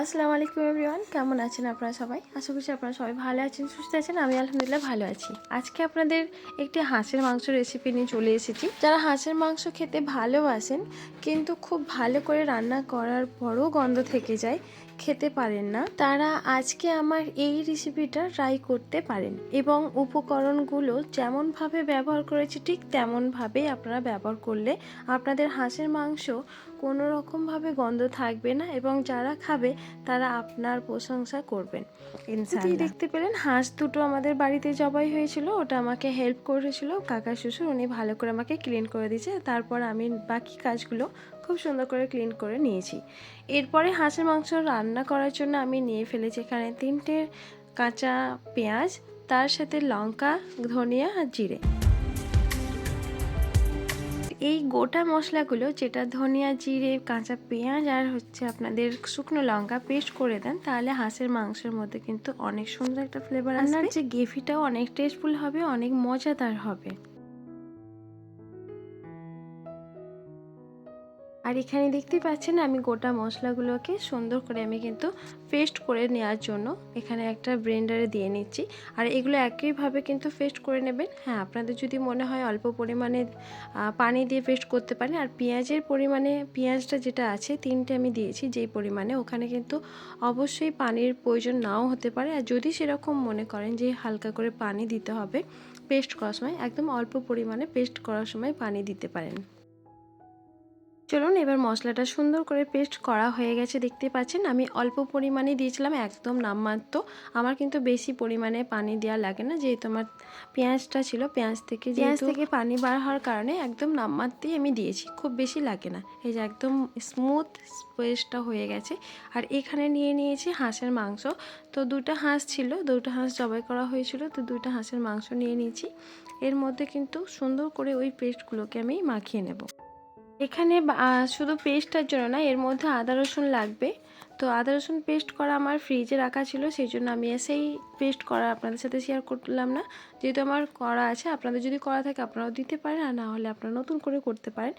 আসসালামু আলাইকুম এভরিওয়ান, কেমন আছেন আপনারা সবাই? আশা করছি আপনারা সবাই ভালো আছেন, সুস্থ আছেন। আমি আলহামদুলিল্লাহ ভালো আছি। আজকে আপনাদের একটি হাঁসের মাংস রেসিপি নিয়ে চলে এসেছি। যারা হাঁসের মাংস খেতে ভালোবাসেন কিন্তু খুব ভালো করে রান্না করার পরও গন্ধ থেকে যায়, খেতে পারেন না, তারা আজকে আমার এই রেসিপিটা ট্রাই করতে পারেন। এবং উপকরণগুলো যেমনভাবে ব্যবহার করেছি ঠিক তেমনভাবেই আপনারা ব্যবহার করলে আপনাদের হাঁসের মাংস কোনো রকমভাবে গন্ধ থাকবে না এবং যারা খাবে তারা আপনার প্রশংসা করবেন ইনশাআল্লাহ। দেখতে পেলেন হাঁস দুটো আমাদের বাড়িতে জবাই হয়েছিল, ওটা আমাকে হেল্প করেছিল কাকা শ্বশুর, উনি ভালো করে আমাকে ক্লিন করে দিয়েছে। তারপর আমি বাকি কাজগুলো খুব সুন্দর করে ক্লিন করে নিয়েছি। এরপরে হাঁসের মাংস রান্না করার জন্য আমি নিয়ে ফেলেছি এখানে 3টে কাঁচা পেঁয়াজ, তার সাথে লঙ্কা, ধনিয়া আর জিরে। এই গোটা মশলাগুলো যেটা ধনিয়া, জিরে, কাঁচা পেঁয়াজ আর আপনাদের শুকনো লঙ্কা পেস্ট করে দেন, তাহলে হাঁসের মাংসের মধ্যে কিন্তু অনেক সুন্দর একটা ফ্লেভার আসবে। যে গ্রেভিটাও অনেক টেস্টফুল হবে, অনেক মজাদার হবে। আর এখানে দেখতে পাচ্ছেন আমি গোটা মশলাগুলোকে সুন্দর করে আমি কিন্তু পেস্ট করে নেওয়ার জন্য এখানে একটা ব্লেন্ডারে দিয়ে নিচ্ছি। আর এগুলো একইভাবে কিন্তু পেস্ট করে নেবেন। হ্যাঁ, আপনাদের যদি মনে হয় অল্প পরিমাণে পানি দিয়ে পেস্ট করতে পারেন। আর পেঁয়াজের পরিমাণে, পেঁয়াজটা যেটা আছে 3টে আমি দিয়েছি যেই পরিমাণে, ওখানে কিন্তু অবশ্যই পানির প্রয়োজন নাও হতে পারে। আর যদি সেরকম মনে করেন যে হালকা করে পানি দিতে হবে পেস্ট করার সময়, একদম অল্প পরিমাণে পেস্ট করার সময় পানি দিতে পারেন। চলুন এবার মশলাটা সুন্দর করে পেস্ট করা হয়ে গেছে। দেখতে পাচ্ছেন আমি অল্প পরিমাণে দিয়েছিলাম, একদম নামমাত্র। আমার কিন্তু বেশি পরিমাণে পানি দেওয়া লাগে না, যেহেতু আমার পেঁয়াজটা ছিল, পেঁয়াজ থেকে পানি বার হওয়ার কারণে একদম নামমাত্রই আমি দিয়েছি, খুব বেশি লাগে না। এই যে একদম স্মুথ পেস্টটা হয়ে গেছে। আর এখানে নিয়ে নিয়েছি হাঁসের মাংস। তো 2টা হাঁস ছিল, 2টা হাঁস জবাই করা হয়েছিল, তো 2টা হাঁসের মাংস নিয়ে নিয়েছি। এর মধ্যে কিন্তু সুন্দর করে ওই পেস্টগুলোকে আমি মাখিয়ে নেব। এখানে শুধু পেস্টটার জন্য না, এর মধ্যে আদা রসুন লাগবে। তো আদা রসুন পেস্ট করা আমার ফ্রিজে রাখা ছিল, সেই জন্য আমি এসেই পেস্ট করা আপনাদের সাথে শেয়ার করলাম না। যেহেতু আমার করা আছে, আপনাদের যদি করা থাকে আপনারাও দিতে পারেন, আর না হলে আপনারা নতুন করে করতে পারেন।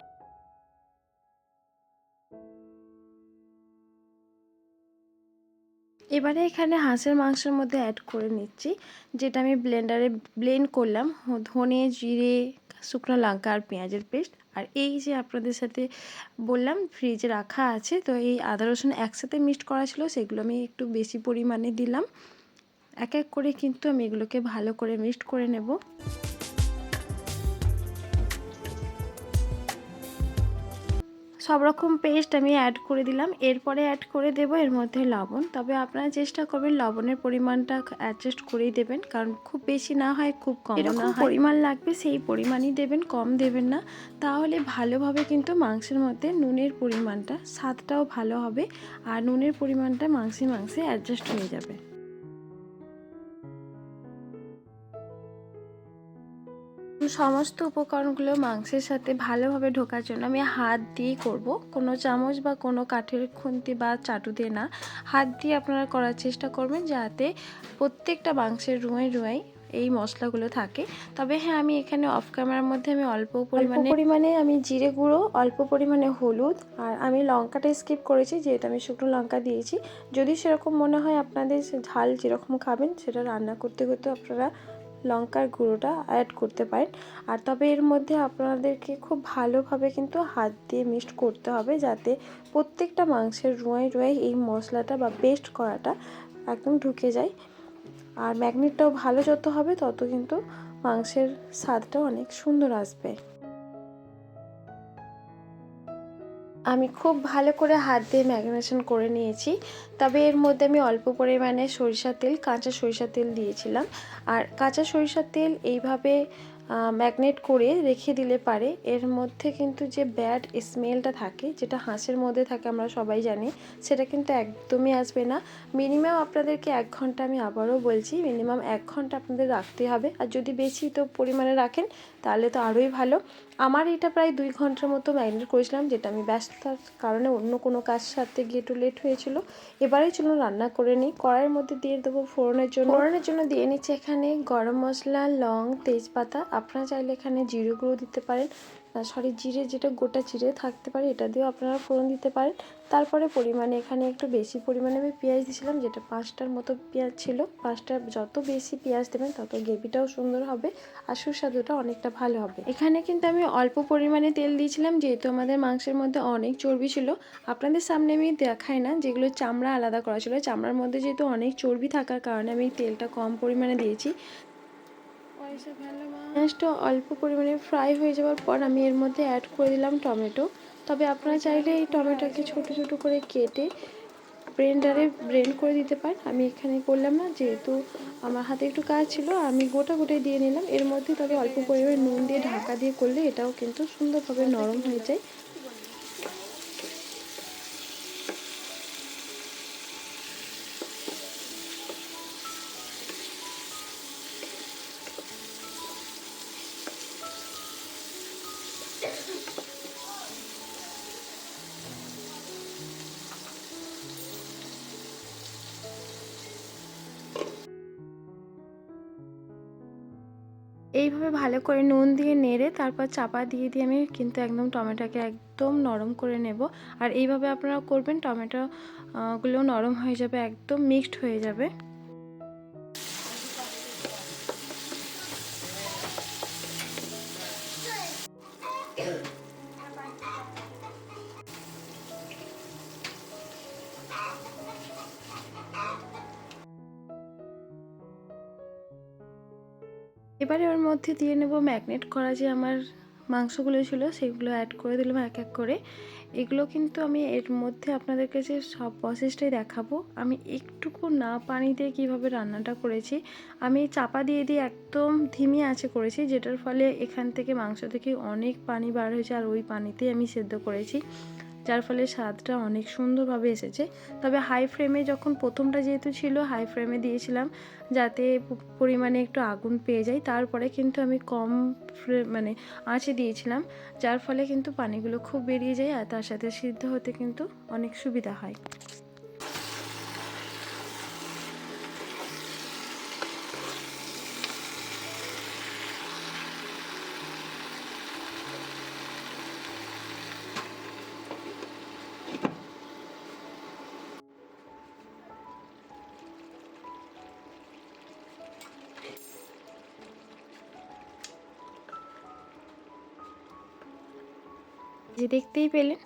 এবারে এখানে হাঁসের মাংসের মধ্যে অ্যাড করে নিচ্ছি যেটা আমি ব্লেন্ডারে ব্লেন্ড করলাম, ধনে, জিরে, শুকনো লঙ্কা আর পেঁয়াজের পেস্ট। আর এই যে আপনাদের সাথে বললাম ফ্রিজে রাখা আছে, তো এই আদা রসুন একসাথে মিক্সড করা ছিল, সেগুলো আমি একটু বেশি পরিমাণে দিলাম। এক এক করে কিন্তু আমি এগুলোকে ভালো করে মিক্সড করে নেব। সব রকম পেস্ট আমি অ্যাড করে দিলাম। এরপরে অ্যাড করে দেব এর মধ্যে লবণ। তবে আপনারা চেষ্টা করবেন লবণের পরিমাণটা অ্যাডজাস্ট করেই দেবেন, কারণ খুব বেশি না হয় খুব কম না হয়, পরিমাণ লাগবে সেই পরিমাণই দেবেন, কম দেবেন না। তাহলে ভালোভাবে কিন্তু মাংসের মধ্যে নুনের পরিমাণটা, স্বাদটাও ভালো হবে আর নুনের পরিমাণটা মাংসে অ্যাডজাস্ট হয়ে যাবে। সমস্ত উপকরণগুলো মাংসের সাথে ভালোভাবে ঢোকার জন্য আমি হাত দিয়েই করব, কোনো চামচ বা কোনো কাঠের খুন্তি বা চাটু দিয়ে না, হাত দিয়ে আপনারা করার চেষ্টা করবেন যাতে প্রত্যেকটা মাংসের রুঁয়ে এই মশলাগুলো থাকে। তবে হ্যাঁ, আমি এখানে অফ ক্যামেরার মধ্যে আমি অল্প পরিমাণে আমি জিরে গুঁড়ো, অল্প পরিমাণে হলুদ, আর আমি লঙ্কাটা স্কিপ করেছি যেহেতু আমি শুকনো লঙ্কা দিয়েছি। যদি সেরকম মনে হয় আপনাদের ঝাল যেরকম খাবেন সেটা রান্না করতে করতে আপনারা লঙ্কার গুঁড়োটা অ্যাড করতে পারেন। আর তবে এর মধ্যে আপনাদেরকে খুব ভালোভাবে কিন্তু হাত দিয়ে মিক্সড করতে হবে যাতে প্রত্যেকটা মাংসের রুঁয়ে এই মশলাটা বা পেস্ট করাটা একদম ঢুকে যায়। আর ম্যাগনেটটাও ভালো যত হবে তত কিন্তু মাংসের স্বাদটাও অনেক সুন্দর আসবে। আমি খুব ভালো করে হাত দিয়ে ম্যারিনেশন করে নিয়েছি। তবে এর মধ্যে আমি অল্প পরিমাণে সরিষার তেল, কাঁচা সরিষার তেল দিয়েছিলাম। আর কাঁচা সরিষার তেল এইভাবে ম্যাগনেট করে রেখে দিলে পারে এর মধ্যে কিন্তু যে ব্যাড স্মেলটা থাকে, যেটা হাঁসের মধ্যে থাকে আমরা সবাই জানি, সেটা কিন্তু একদমই আসবে না। মিনিমাম আপনাদেরকে 1 ঘন্টা, আমি আবারও বলছি মিনিমাম 1 ঘন্টা আপনাদের রাখতে হবে। আর যদি বেশি তো পরিমাণে রাখেন তাহলে তো আরোই ভালো। আমার এটা প্রায় 2 ঘন্টার মতো ম্যারিনেট করেছিলাম, যেটা আমি ব্যস্ততার কারণে অন্য কোনো কাজ সারতে গিয়ে একটু লেট হয়েছিল। এবারে চলুন রান্না করে নিই। কড়াইয়ের মধ্যে দিয়ে দেবো ফোড়নের জন্য দিয়ে নিচ্ছি এখানে গরম মশলা, লং, তেজপাতা। আপনারা চাইলে এখানে জিরে গুঁড়ো দিতে পারেন, সরি জিরে, যেটা গোটা জিরে থাকতে পারে, এটা দিয়েও আপনারা ফোড়ন দিতে পারেন। তারপরে পরিমাণে এখানে একটু বেশি পরিমাণে আমি পেঁয়াজ দিয়েছিলাম, যেটা 5টার মতো পেঁয়াজ ছিল। 5টা, যত বেশি পেঁয়াজ দেবেন তত গ্রেভিটাও সুন্দর হবে আর সুস্বাদুটা অনেকটা ভালো হবে। এখানে কিন্তু আমি অল্প পরিমাণে তেল দিয়েছিলাম, যেহেতু আমাদের মাংসের মধ্যে অনেক চর্বি ছিল। আপনাদের সামনে আমি দেখাই না, যেগুলো চামড়া আলাদা করা ছিল, চামড়ার মধ্যে যেহেতু অনেক চর্বি থাকার কারণে আমি তেলটা কম পরিমাণে দিয়েছি। পেঁয়াজটা অল্প পরিমাণে ফ্রাই হয়ে যাওয়ার পর আমি এর মধ্যে অ্যাড করে দিলাম টমেটো। তবে আপনারা চাইলে এই টমেটোকে ছোট ছোট করে কেটে ব্লেন্ডারে ব্লেন্ড করে দিতে পারেন। আমি এখানে করলাম না, যেহেতু আমার হাতে একটু কাজ ছিল, আমি গোটা গোটাই দিয়ে নিলাম এর মধ্যে। তবে অল্প পরিমাণে নুন দিয়ে ঢাকা দিয়ে করলে এটাও কিন্তু সুন্দরভাবে নরম হয়ে যায়। এইভাবে ভালো করে নুন দিয়ে নেড়ে তারপর চাপা দিয়ে আমি কিন্তু একদম টমেটোকে একদম নরম করে নেব। আর এইভাবে আপনারা করবেন, টমেটো গুলো নরম হয়ে যাবে, একদম মিক্সড হয়ে যাবে। এবারে ওর মধ্যে দিয়ে নেব ম্যাগনেট করা যে আমার মাংসগুলো ছিল, সেগুলো অ্যাড করে দিলাম এক এক করে। এগুলো কিন্তু আমি এর মধ্যে আপনাদের কাছে সব প্রসেসটাই দেখাবো। আমি একটুকু না পানি দিয়ে কীভাবে রান্নাটা করেছি, আমি চাপা দিয়ে একদম ধিমি আঁচে করেছি, যেটার ফলে এখান থেকে মাংস থেকে অনেক পানি বার হয়েছে, আর ওই পানিতেই আমি সেদ্ধ করেছি, যার ফলে স্বাদটা অনেক সুন্দরভাবে এসেছে। তবে হাই ফ্লেমে, যখন প্রথমটা যেহেতু ছিল হাই ফ্লেমে দিয়েছিলাম যাতে পরিমাণে একটু আগুন পেয়ে যায়, তারপরে কিন্তু আমি কম মানে আঁচে দিয়েছিলাম, যার ফলে কিন্তু পানিগুলো খুব বেরিয়ে যায় আর তার সাথে সিদ্ধ হতে কিন্তু অনেক সুবিধা হয়। যে দেখতেই পেলেন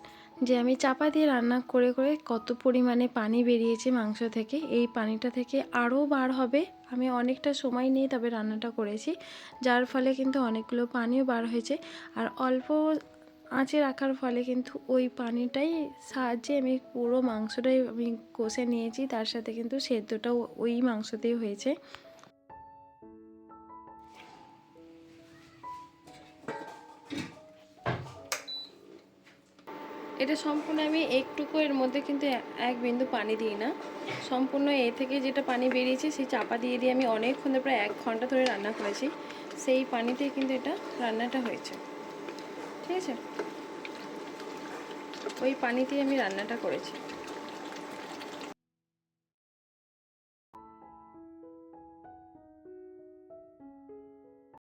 যে আমি চাপা দিয়ে রান্না করে করে কত পরিমাণে পানি বেরিয়েছে মাংস থেকে। এই পানিটা থেকে আরও বার হবে। আমি অনেকটা সময় নিয়ে তবে রান্নাটা করেছি, যার ফলে কিন্তু অনেকগুলো পানিও বার হয়েছে। আর অল্প আঁচে রাখার ফলে কিন্তু ওই পানিটাই সাহায্যে আমি পুরো মাংসটাই আমি কষে নিয়েছি, তার সাথে কিন্তু সেদ্ধটাও ওই মাংসতেই হয়েছে। এটা সম্পূর্ণ আমি একটুকু এর মধ্যে কিন্তু এক বিন্দু পানি দিই না, সম্পূর্ণ এ থেকে যেটা পানি বেরিয়েছে সেই চাপা দিয়ে আমি অনেকক্ষণ ধরে, প্রায় 1 ঘন্টা ধরে রান্না করেছি, সেই পানিতেই কিন্তু এটা রান্নাটা হয়েছে। ঠিক আছে, ওই পানিতেই আমি রান্নাটা করেছি।